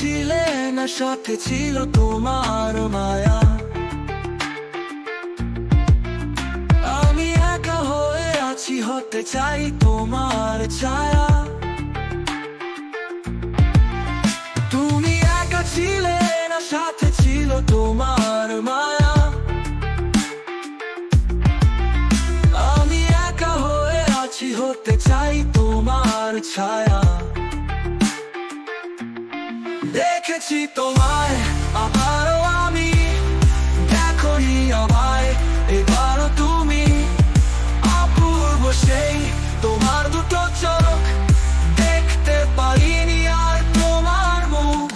ছিলে না, সাথে ছিল তোমার মায়া। আমি একা হয়ে আছি, হতে চাই তোমার ছায়া। তুমি একা ছিলে না, সাথে ছিল তোমার মায়া। আমি একা হয়ে আছি, হতে চাই তোমার ছায়া। দেখেছি তোমায় আবারও আমি, দেখোনি আমায় এবারও তুমি। অপূর্ব সেই তোমার দুটো চোখ, দেখতে পারিনি আর তোমার মুখ।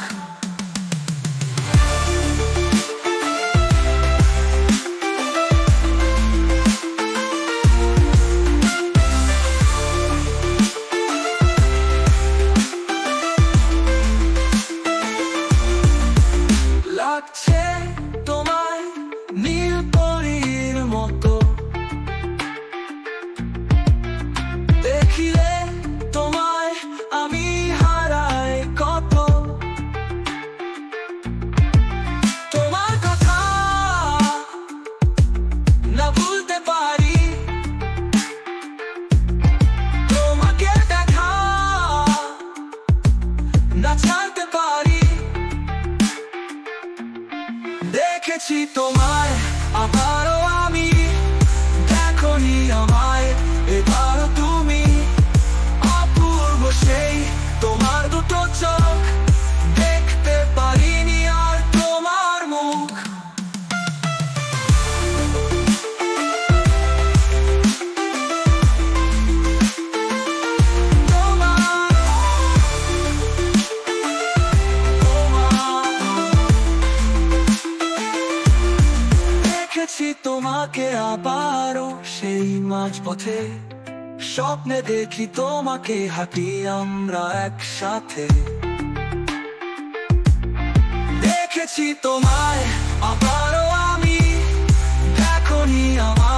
লাগছে তোমায় নীল পরীর মতো, দেখিলে তোমায় আমি হারাই কত। তোমার কথা না ভুলতে পারি, তোমাকে দেখা না ছাড়তে পারি। দেখেছি তোমায় আবারও আমি, দেখোনি আমায় এবারও তুমি। অপূর্ব সেই তোমার দুটো চোখ, দেখতে পারিনি আর তোমার মুখ। দেখেছি তোমাকে আবারও সেই মাঝপথে, স্বপ্নে দেখি তোমাকে হাঁটি আমরা একসাথে। দেখেছি তোমায় আবারও আমি, দেখোনি আমায়